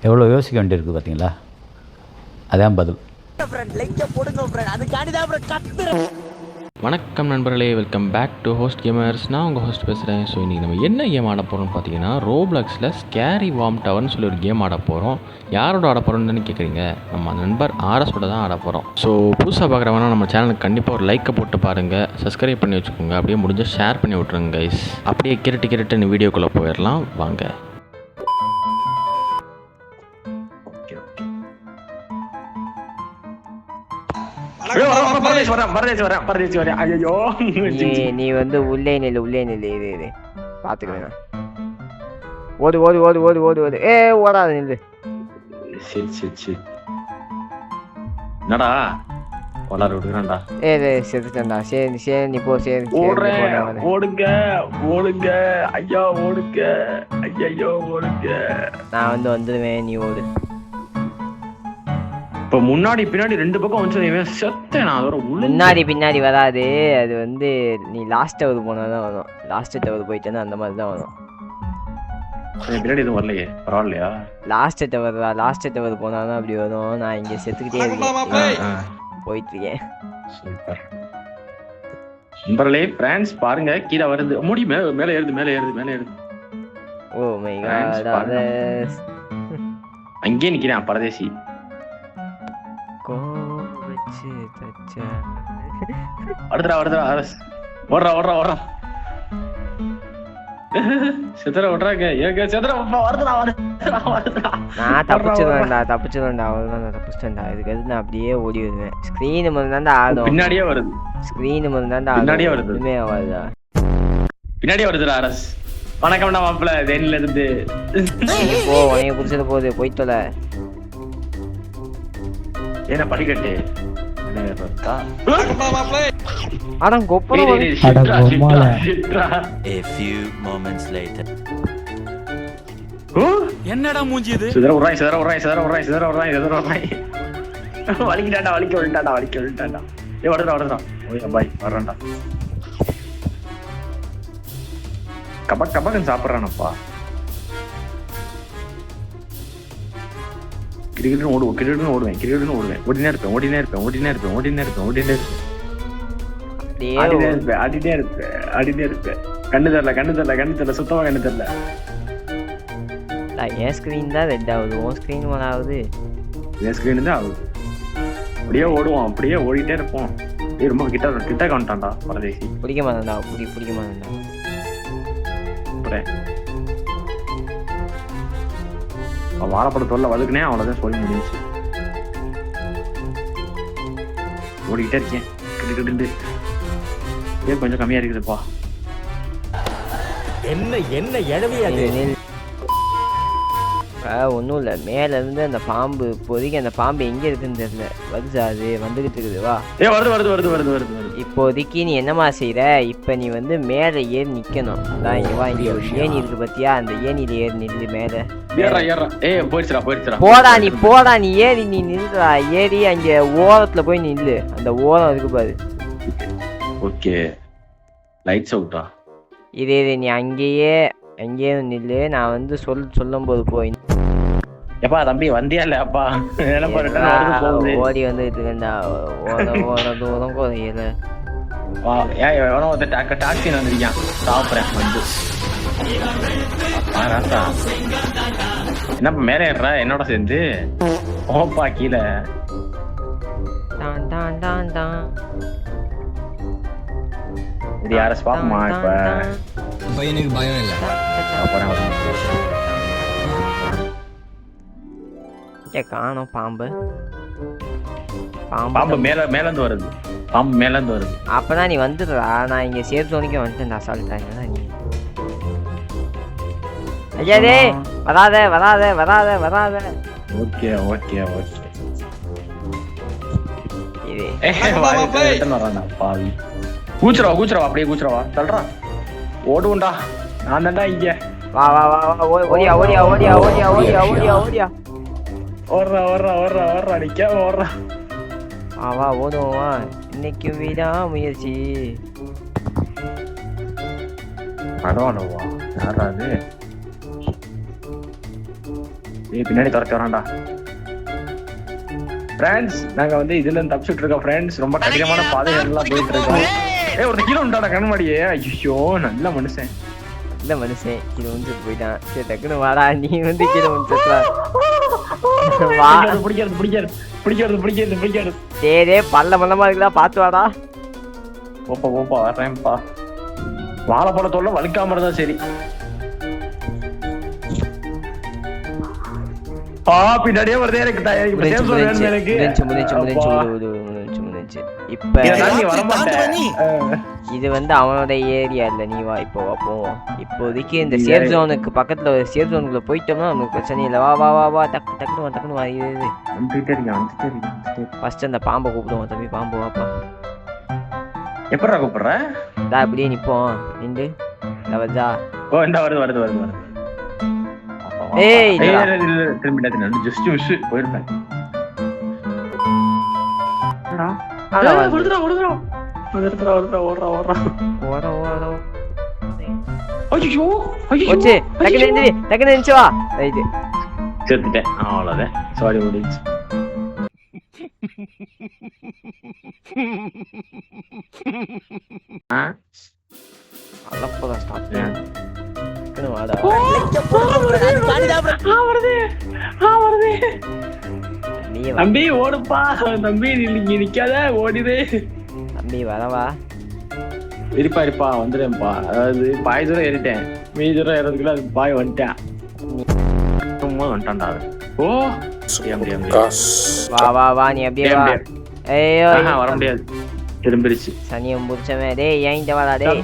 எவ்வளோ யோசிக்க வேண்டியிருக்கு பார்த்தீங்களா? அதான் பதில். வணக்கம் நண்பர்களே, welcome back to host gamers. நான் உங்கள் ஹோஸ்ட் பேசுகிறேன். ஸோ இன்றைக்கி நம்ம என்ன கேம் ஆட போகிறோம்னு பார்த்தீங்கன்னா, ரோப்ளக்ஸில் ஸ்கேரி வார்ம் டவர்னு சொல்லி ஒரு கேம் ஆட போகிறோம். யாரோட ஆட போகிறோம்னு கேட்குறீங்க? நம்ம நண்பர் ஆர்எஸோட தான் ஆட போகிறோம். ஸோ புதுசாக பார்க்குறவனா நம்ம சேனலுக்கு கண்டிப்பாக ஒரு லைக்கை போட்டு பாருங்கள், சப்ஸ்கிரைப் பண்ணி வச்சுக்கோங்க, அப்படியே முடிஞ்சால் ஷேர் பண்ணி விட்ருங்க கைஸ். அப்படியே கிரட்டு வீடியோக்குள்ளே போயிடலாம் வாங்க. நீ வந்து உள்ளே நில்லு பாத்துக்கிறேன். ஓடு ஓடு ஓடு ஓடு ஓடு ஓடு. ஓடாத நில்லு. என்னடா கொளார விடுறான்டா. செத்துட்டேன்டா. சரி சரி நீ போ. சரி ஓடுங்க ஓடுங்க ஐயா, ஓடுங்க ஐயோ ஓடுங்க. நான் வந்துடுவேன், நீ ஓடு. இப்ப முன்னாடி பின்னாடி ரெண்டு பக்கம் வந்து செத்தேன் நான். அதோட முன்னாடி பின்னாடி வராது, அது வந்து நீ லாஸ்ட் டவர் போனாதான் வரும். லாஸ்ட் டவர் போயிட்டேன்னா அந்த மாதிரி தான் வரும். பின்னாடி எதுவும் வரலையே, பரவாயில்லையா? லாஸ்ட் டவர் போனாதான் அப்படி வரும். நான் இங்க செத்துக்கிட்டே இருக்கேன், போயிட்டு இருக்கேன். நண்பர்களே, பிரான்ஸ் பாருங்க, கீழே வருது. முடி மேல ஏறுது. ஓ மை காட், அங்கேயே நிக்கிறேன் பரதேசி. வருதுடா ஓடுறா சித்தர ஓடுறாங்க. நான் தப்பிச்சிருவேன்டா. அவ்வளவுதான், தப்பிச்சிட்டேன்டா. இதுக்கு எது நான் அப்படியே ஓடி வருவேன். ஸ்கிரீன் முதல்ல தான்டா ஆடும். பின்னாடியே வருது. ஸ்கிரீன் முதல்ல தான்டா பின்னாடியே வருது. எதுவுமே ஆகாதுடா. பின்னாடியே வருதுடா அரஸ். வணக்கம்டா மாப்பிள்ள, தேனில இருந்து. போ, உனக்கு புடிச்சது போகுது, போயிட்டோல. என்ன படிக்கட்டு அதான் கொப்பள. A few moments later. என்னடா மூஞ்சி இது? சிதற உறாய். வலிக்க விட்டான்டா. வருதுடா. ஓய் பாய், வரேன்டா. கபக்கன்னு சாப்பிட்றானப்பா. கிரிக்கெட்னு ஓடுவேன். ஓடினே இருப்பேன். கண்ணு தெரியல, சுத்தமா கண்ணு தெரியல. என் ஸ்கிரீன் தான் ரெட் ஆகுது, உன் ஸ்கிரீன் மேல ஆகுது. என் ஸ்கிரீன் தான் ஆகுது. அப்படியே ஓடுவோம், அப்படியே ஓடிட்டே இருப்போம். ரொம்ப கிட்ட வந்துட்டான்டா பரதேசி. பிடிக்க மாட்டேன்டா. வாழைப்படத்தோல்ல வதுக்குனே அவ்வளவுதான் சொல்லி முடிஞ்சு. ஓடிக்கிட்டே இருக்கேன். கிட்டு கொஞ்சம் கம்மியா இருக்குதுப்பா. என்ன எழவியாது. ஒன்றும் இல்லை, மேல இருந்து அந்த பாம்பு, இப்போதைக்கு அந்த பாம்பு எங்க இருக்குன்னு தெரியல. வருது, அது வந்துகிட்டு இருக்குது. வா. வருது. இப்போதைக்கு நீ என்னமா செய்யற? இப்ப நீ வந்து மேல ஏறி நிக்கணும். வா, இங்க ஒரு ஏணி இருக்கு பத்தியா? அந்த ஏணியில ஏறி நில்லு. மேல போடா நீ ஏறி நீ நில்லுடா. ஏறி அங்க ஓரத்துல போய் நில்லு. அந்த ஓரம் இருக்கு பாரு. ஓகே, லைட்ஸ் அவுட்டா. இதே நீ அங்கேயே நில்லு. நான் வந்து சொல்லும் போது போய். எப்பா தம்பி வந்தியா இல்லப்பா? ஓடி வந்துட்டு இருக்கேன்டா. ஓர தூரம் குறையல. டாக்ஸி வந்துருக்கான், சாப்பிட்றேன் வந்து. என்னப்பா மேலே ஏறா என்னோட சேர்ந்து? ஓப்பா கீழே. இது யார பாப்பமா? இப்ப பையனுக்கு பயம் இல்லை. காணோம் பாம்பு. மேல இருந்து வருது. பாம்பு மேல இருந்து வருது. அப்பதான் நீ வந்துடுறா. நான் இங்க சேஃப் ஜோனுக்கே வந்துட்டேன். அசால்ட்டா நீ. ஐயா டே, வராத. ஓகே. பாவி கூச்சுறவா, அப்படியே கூச்சுறவா. சொல்றா ஓடுவோண்டா. நான் தான்டா இங்க. வா ஓடியா. ஓடுறா நிக்காம ஓடுறா. வா ஓடுவோம். இன்னைக்கு விடா முயற்சி. பரவாயில்லவா? யாராது பின்னாடி துரத்தி வரான்டா. ஃப்ரெண்ட்ஸ் நாங்க வந்து இதுல இருந்து தப்பிச்சுட்டு இருக்கோம் ஃப்ரெண்ட்ஸ். ரொம்ப கடினமான பாதைகள்லாம் போயிட்டு இருக்கோம். ஒரு கிலோ உண்டாடா கண்மாடியே. ஐயோ நல்ல மனுஷன். இல்ல மனுஷன் இது வந்து போயிட்டான். சரி டக்குன்னு வாடா, நீ வந்து கீழே வந்து வா. பிடிக்கிறது. சரி பல்ல மல்லமா இருக்குதா, பாத்து வாடா. ஓப்பா வர்றேன்ப்பா. வாழைப்பழத்தோட வலிக்காம இருந்தா சரி. பின்னாடியே வருதே எனக்கு. இப்ப இது வந்து அவனோட ஏரியா இல்ல, நீ வா இப்போ போவோம். இப்போதைக்கு இந்த சேஃப் ஜோனுக்கு பக்கத்துல ஒரு சேஃப் ஜோனுக்குள்ள போயிட்டோம்னா நமக்கு பிரச்சனை இல்லை. வா டக்குன்னு வா. இது ஃபர்ஸ்ட் அந்த பாம்பை கூப்பிடுவோம். தம்பி பாம்பு வாப்பா. எப்படா கூப்பிடுற? அப்படியே நிப்போம் நின்று வருதா. வருது. ஏய் திரும்பி ஜஸ்ட் மிஸ் போயிருப்பேன். செத்துட்டேன் அவ்வளவுதான். சாரி முடிஞ்சு. தம்பி ஓடுப்பா. தம்பி நீ நிக்காத, ஓடிடு. தம்பி வரவா. இருப்பா வந்துடுறேன்ப்பா. அதாவது பாய் தூரம் ஏறிட்டேன், மீதி தூரம் ஏறதுக்குள்ள அது பாய் வந்துட்டேன். வந்துட்டான்டா. ஓ வா நீ அப்படியே வா. ஐயோ வர முடியாது, திரும்பிடுச்சு. சனியம் முடிச்சவன். டேய் ஏன் வாடா டேய்.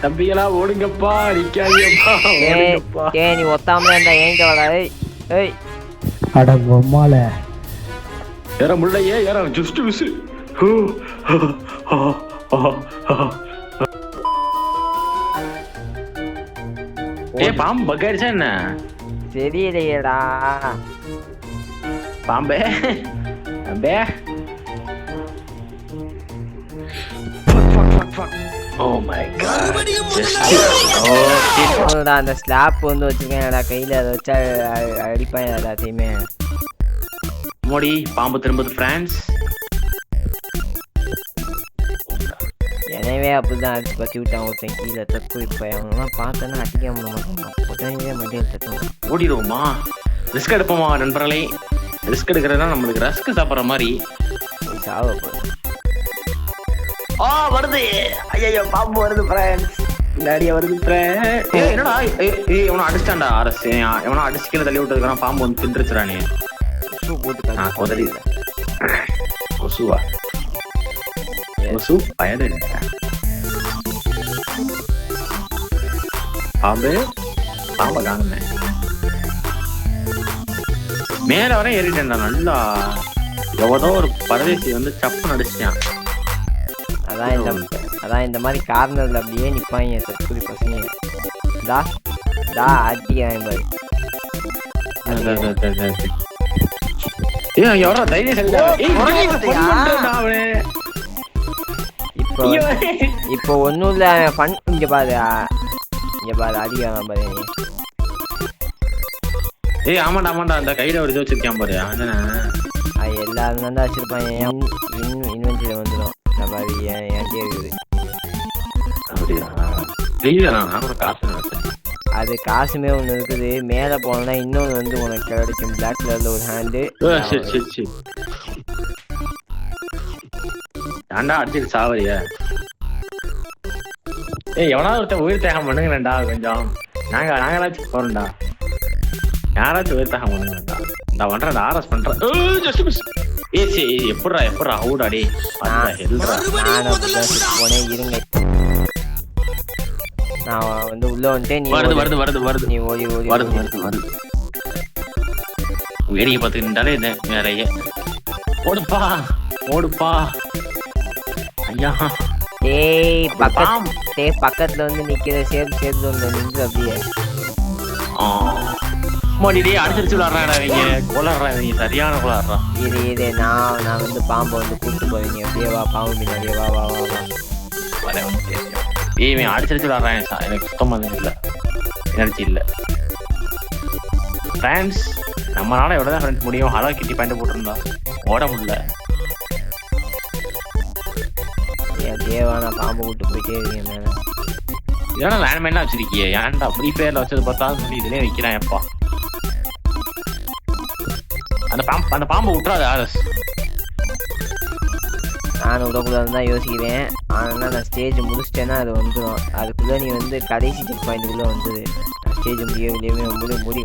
தம்பிகளா ஓடுங்கப்பா, நிக்காதீங்கப்பா. நீ ஒத்தாம இருந்தா ஏன் வாடா. ஏய் அட பொம்மால ஏற முள்ளையே ஏற ஜஸ்ட் மிஸ். பாம்பு பக்காயிடுச்சா என்ன தெரியலையேடா. பாம்பே அந்த ஸ்லாப் வந்து வச்சிருக்கேன்டா கையில, அதை வச்சா அடிப்பேன் எல்லாத்தையுமே. மோடி பாம்பு திரும்புது ஃப்ரெண்ட்ஸ். எனவே அப்படிதான் அடிச்சு பத்தி விட்டான் ஒருத்தன் கீழே தப்பு. இப்போ அவங்களாம் பார்த்தோன்னா அடிக்க மாட்டான், உடனே மண்டியில் தட்டுவான். ஓடிடுவோமா? ரிஸ்க் எடுப்போமா நண்பர்களே? ரிஸ்க் எடுக்கிறதுனா நம்மளுக்கு ரஸ்க் சாப்பிட்ற மாதிரி. சாவ போகுது. வருது. ஐயோ பாம்பு வருது ஃப்ரெண்ட்ஸ், பின்னாடியே வருது ஃப்ரெண்ட்ஸ். என்னடா இவனை அடிச்சிட்டான்டா அரசு. எவனா அடிச்சு கீழே தள்ளி விட்டதுக்கான பாம்பு வந்து தின்றுச்சுறானே. கொதறி கொசுவா? கொசு பயது பாம்பை காணுமே. மேல வர ஏறிட்டேன்டா நல்லா. எவதோ ஒரு பரதேசி வந்து சப்பு நடிச்சிட்டான். அதான் இந்த மாதிரி கார்னர்ல அப்படியே நிப்பாங்க தற்கொலை பசங்க. அடிக்கிறாங்க பாரு. இப்போ ஒன்னும் இல்ல ஃபன். இங்க பாரு அடிக்கிறான் பாரு. ஆமாண்டா அந்த கையில ஒரு இது வச்சிருக்கான் பாரு. எல்லாரும் தான் வச்சிருப்பாங்க. இன்வென்ட்ரியில வந்துடும். அது காசுமே ஒண்ணு இருக்குது. மேல போனா இன்னொன்னு வந்து உனக்கு கிடைக்கும். பிளாக் கலர்ல ஒரு ஹேண்டு. ஏன்டா அடிச்சு சாவரியா? எவனாவது ஒருத்தன் உயிர் தியாகம் பண்ணுங்கடா கொஞ்சம். நாங்களாச்சும் போறோம்டா. யாராச்சும் உயிர் தியாகம் பண்ணுங்கடா. நான் பண்றேன், ஆர்எஸ் பண்றேன். எப்படா அவுடாடி இருங்க. நான் வந்து உள்ள வந்துட்டேன். வருது நீ ஓடி வருது. வேடிக்கை பார்த்துக்கிட்டாலே நிறைய. ஓடுப்பா ஐயா. பக்கத்துல வந்து நிக்கிற சேஃப் ஜோன்ல நின்று அப்படியே அடிச்சிருச்சு விளாடுறாங்க. கொளாடுறாங்க, சரியான கொளாடுறான். இது நான் வந்து பாம்பை வந்து கூப்பிட்டு போவீங்க. அப்படியே வா, பாம்பு பின்னாடியே வா. அடிச்சிருச்சு விளாடுறான். எனக்கு சுத்தமா இல்லை, எனர்ஜி இல்லை. ஃப்ரெண்ட்ஸ் நம்மளால எவ்வளோ தான் ஃப்ரெண்ட்ஸ் முடியும். ஹலோ கிட்டி பேண்ட் போட்டிருந்தா ஓட முடியல. தேவான பாம்பு விட்டு போயிட்டே இருக்கேன் மேலே. இதெல்லாம் லேண்ட்மைன்லாம் வச்சிருக்கியே, ஏன்டா ஃப்ரீ ஃபயர்ல வச்சது பார்த்தாலும் சொல்லி இதுலேயே வைக்கிறேன். எப்பா அந்த பாம்பை விட்டுறாது ஆர்எஸ். நான் விடக்கூடாதுன்னு தான் யோசிக்கிறேன். ஆனால் நான் ஸ்டேஜ் முடிச்சிட்டேன்னா அது வந்துடும். அதுக்குள்ளே நீ வந்து கடைசி செக் பாயிண்ட்டுக்குள்ளே வந்துது. ஸ்டேஜ்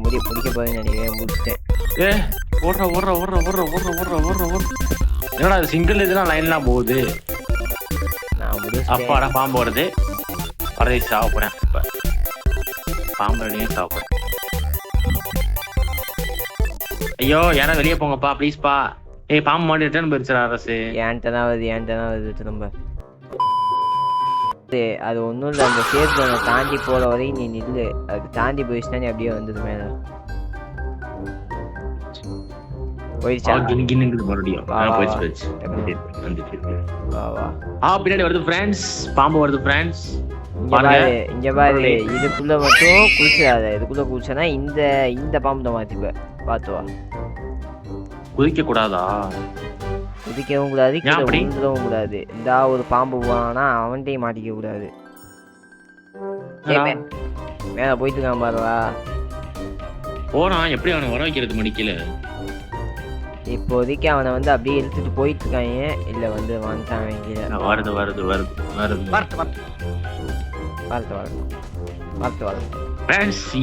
முடிக்க போகிறேன்னு நினைக்கிறேன். முடிச்சிட்டேன். ஓடுற என்னடா அது சிங்கிள் இதெல்லாம் லைன்லாம் போகுது. நான் முடிச்சிட்டேன். அப்பாடா பாம்பு வருது. பரதேசி சாக போகிறேன். இப்போ பாம்பு அடியே சாக போகிறேன். ஐயோ யாராவது வெளியே போங்கப்பா ப்ளீஸ்ப்பா. பாம்பு மாட்டி ரிட்டர்ன் போயிருச்சு அரசு. ஏன்ட்ட தான் வருது திரும்ப. அது ஒன்றும் இல்லை, அந்த சேஃப் ஜோனை தாண்டி போகிற வரையும் நீ நில்லு. அது தாண்டி போயிடுச்சுன்னா நீ அப்படியே வந்தது மேலே போயிடுச்சா. மறுபடியும் பின்னாடி வருது ஃப்ரெண்ட்ஸ். பாம்பு வருது ஃப்ரெண்ட்ஸ். இங்க பாரு இதுக்குள்ள மட்டும் குளிச்சிடாத. இதுக்குள்ள குளிச்சனா இந்த பாம்பு தான் மாத்திப்ப. பாத்துவா. குதிக்க கூடாதா? குதிக்கவும் கூடாது, கீழே விழுந்துடவும் கூடாது. இந்த ஒரு பாம்பு போனா அவன்கிட்டையும் மாட்டிக்க கூடாது. மேல போயிட்டு இருக்கான் பாருவா. போனா எப்படி அவனை வர வைக்கிறது மடிக்கல. இப்போதைக்கு அவனை வந்து அப்படியே இழுத்துட்டு போயிட்டு இருக்காங்க. இல்ல வந்து வந்துட்டான் கீழே.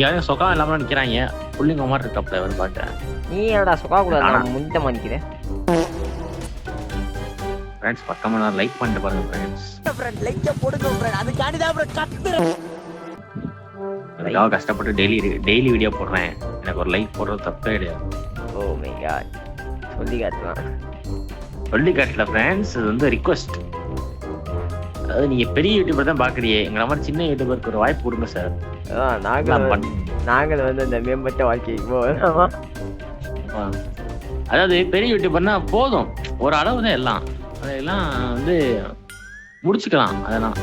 யாரும் சொக்கா இல்லாம நிக்கிறாங்க. புள்ளிங்க மாதிரி இருக்காப்ல அவர் பாட்டேன். நீ என்னடா சொக்கா கூட முந்த மாட்டிக்கிறேன். ஃப்ரெண்ட்ஸ் பக்கமா நான் லைக் பண்ணிட்டு பாருங்க ஃப்ரெண்ட்ஸ். லைக் போடுங்க ஃப்ரெண்ட். அதுக்காண்டி தான் அப்புறம் கத்துறேன். அதுக்காக கஷ்டப்பட்டு டெய்லி வீடியோ போடுறேன். எனக்கு ஒரு லைக் போடுறது தப்பே கிடையாது. Oh my God. சொல்லி காட்டல ஃப்ரெண்ட்ஸ். இது வந்து ரிக்வெஸ்ட். அதாவது நீங்க பெரிய யூடியூபர் தான் பாக்குறீங்க. எங்களை மாதிரி சின்ன யூடியூபருக்கு ஒரு வாய்ப்பு கொடுங்க சார். நாங்கள் வந்து இந்த மேம்பட்ட வாழ்க்கைக்கு போகலாமா? அதாவது பெரிய யூடியூபர்னா போதும், ஒரு அளவு தான் எல்லாம். அதெல்லாம் வந்து முடிச்சுக்கலாம். அதெல்லாம்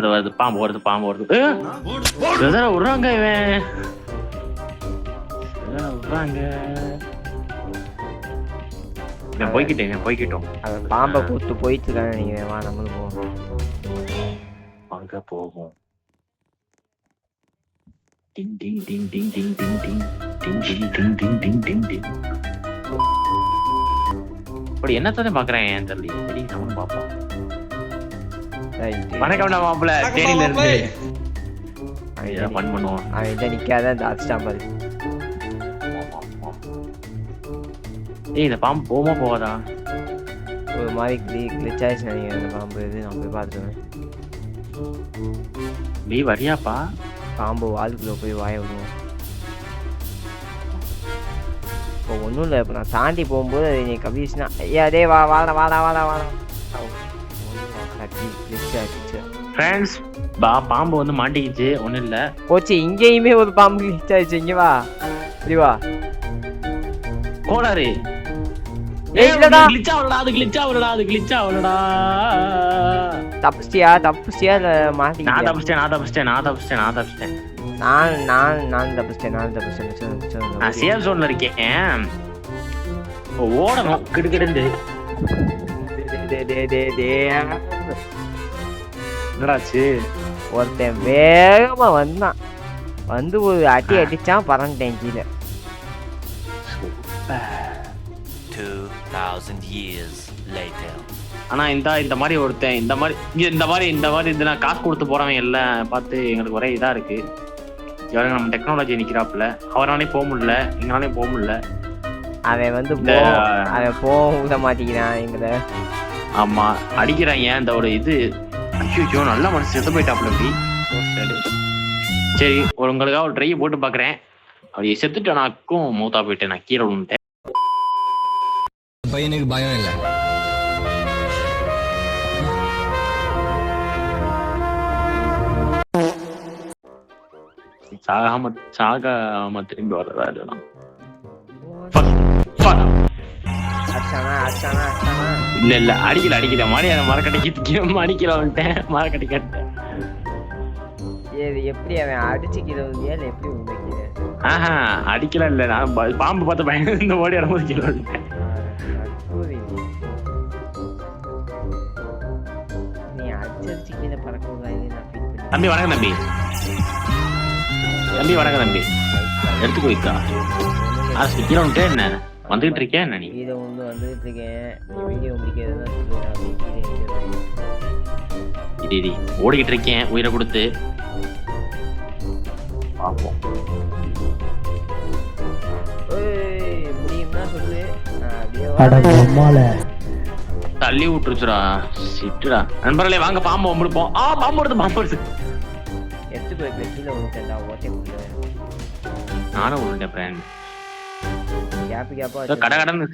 வருது பாம்பு வருது. விடுறாங்க இவன் விடுறாங்க. போய்கிட்டோம். பாம்பை கூட்டு போயிட்டு இருக்காங்க. நீங்க வா நம்மளும் போவோம். அங்க போவோம். டிங் டிங் டிங் டிங் டிங் டிங் டிங் டிங் டிங் டிங் டிங் டிங் டிங் டிங். அப்படி என்னத்தானே பாக்குறேன் தெரியல. சரி நம்மளும் பார்ப்போம். வணக்கம்டா மாப்பிள்ள. தேனில இருந்து அவன் ஃபன் பண்ணுவான். அவன் இதை நிக்காத இந்த அடிச்சிட்டான் பாரு. இந்த பாம்பு போமா போகாதா? ஒரு மாதிரி கிளிச் ஆயிடுச்சு நினைக்கிறேன் அந்த பாம்பு. இது நான் போய் பார்த்துருவேன். நீ வரியாப்பா? பாம்பு வாளுக்குள்ள போய் வாய விடுவோம். இப்போ ஒன்றும் இல்லை. இப்போ நான் தாண்டி போகும்போது அது நீ கவிச்சுனா ஐயா டே வாடா ஃப்ரெண்ட்ஸ். பாம்பு வந்து மாட்டிக்கிச்சு. ஒன்றும் இல்லை போச்சு. இங்கேயுமே ஒரு பாம்பு கிளிச் ஆயிடுச்சு. இங்கே வா இப்படி வா. கோளாறு. தப்பிச்சியா இல்ல மாட்டி? நான் தப்பிச்சிட்டேன். நான் சேஃப் ஜோன்ல இருக்கேன். ஓடணும் கிடுக்கிடு. என்னடாச்சு? ஒருத்தன் வேகமா வந்தான். வந்து ஒரு அடி அடிச்சான். பறந்துட்டேன் கீழே. 2000 years later. ஆனா இந்த மாதிரி ஒருத்தன் இந்த மாதிரி நான் காசு கொடுத்து போறவன் எல்லாம் பார்த்து எங்களுக்கு ஒரே இதா இருக்கு. யாரும் நம்ம டெக்னாலஜி நிக்கிறாப்புல. அவரானே போக முடியல, எங்களாலே போக முடியல. அவன் வந்து அவன் போக விட மாட்டேங்கிறான் எங்களை. ஆமா அடிக்கிறாங்க. அந்த ஒரு இது ஐயோ நல்ல மனசு செத்து போயிட்டாப்புல. அப்படி சரி உங்களுக்காக ஒரு ட்ரை போட்டு பாக்குறேன். அப்படி செத்துட்டு நாக்கும் மூத்தா போயிட்டேன். நான் கீழே விழுந்துட்டேன். பையனுக்கு பயம் இல்லை. சாகாம திரும்பி வர்றதா இல்லைனா இல்ல அடிக்கல மரியாதை மரக்கடைக்கு அடிக்கல வந்துட்டேன். மரக்கடை கட்டேன். ஏது எப்படி அவன் அடிச்சு கீழே விழுந்தியா இல்லை எப்படி விழுந்தீங்க? ஆஹா அடிக்கலாம் இல்ல, நான் பாம்பு பார்த்து பயந்து இந்த ஓடி வரும்போது கீழே விழுந்தேன். நீ அடிச்சு கீழே பறக்க விடாது. நான் ஃபீல் பண்ணி தம்பி வணக்கம் தம்பி. தம்பி வணக்கம் தம்பி. எடுத்துக்கோ வைக்கா. கீழே வந்துட்டே என்ன வந்துகிட்டு இருக்கேன் என்ன? நீ கீழே வந்துட்டு இருக்கேன். நீ வீடியோ முடிக்கிறதுதான் சொல்லுவேன். இடி ஓடிக்கிட்டு இருக்கேன் உயிரை கொடுத்து. பார்ப்போம். முடியும்னா சொல்லு. அட பொம்மால தள்ளி விட்டுருச்சுடா. சிட்டுடா நண்பர்களே வாங்க பாம்பு வம்பிடுப்போம். பாம்பு வருது பாம்பு வருது. எடுத்து போய் கீழே விழுந்தேன்டா. ஓட்டை முடியல. நானும் விழுந்தேன் ஃப்ரெண்ட். கேப்பா கடை கடன்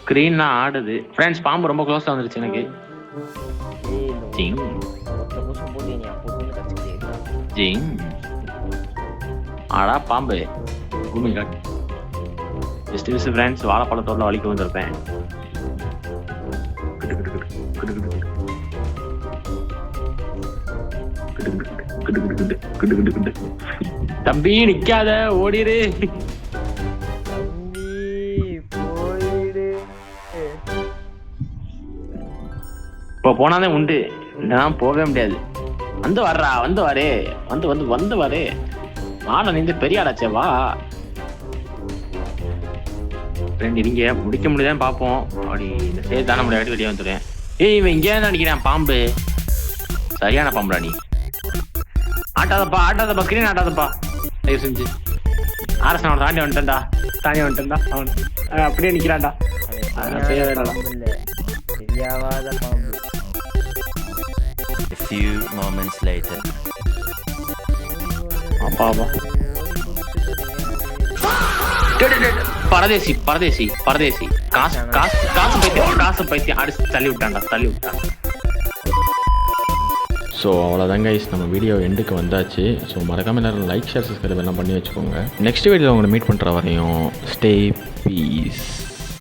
ஸ்க்ரீன்லாம் ஆடுது ஃப்ரெண்ட்ஸ். பாம்பு ரொம்ப க்ளோஸா வந்துருச்சு எனக்கு. ஜிங் ஜிங் ஆடா பாம்பு பூமி காட். Just miss friends. வாழைப்பழத்தோட வலிக்கு வந்திருப்பேன். தம்பி நிக்காத ஓடிரு. இப்போ போனாதே உண்டு, நான் போகவே முடியாது. வந்து வர்றா வந்து வரே வந்து வந்து வந்து வரே. வாடா நீங்க பெரிய ஆடாச்சே வா. ஃப்ரெண்ட் இங்க முடிக்க முடியாதான் பார்ப்போம். அப்படி இந்த ஸ்டேஜ் தானே முடியாது வெளியே வந்துடுறேன். இவன் இங்கே தான் நினைக்கிறேன் பாம்பு. சரியான பாம்புடா நீ. ஆட்டாதப்பா ஸ்கிரீன் ஆட்டாதப்பா தயவு செஞ்சு. ஆர்எஸ் அவன் தாண்டி வந்துட்டேன்டா அவன் அப்படியே நிக்கிறான்டா. தெரியாத பாம்பு. A few moments later. அப்பா பரதேசி காசு பைத்தியம் அடிச்சு தள்ளி விட்டான்டா. ஸோ அவ்வளோதான் கைஸ், நம்ம வீடியோ எண்டுக்கு வந்தாச்சு. ஸோ மறக்காமல் எல்லாரும் லைக் ஷேர் சப்ஸ்கிரைப் எல்லாம் பண்ணி வச்சுக்கோங்க. நெக்ஸ்ட் வீடியோவில் உங்களை மீட் பண்ணுற வரையும் ஸ்டே பீஸ்.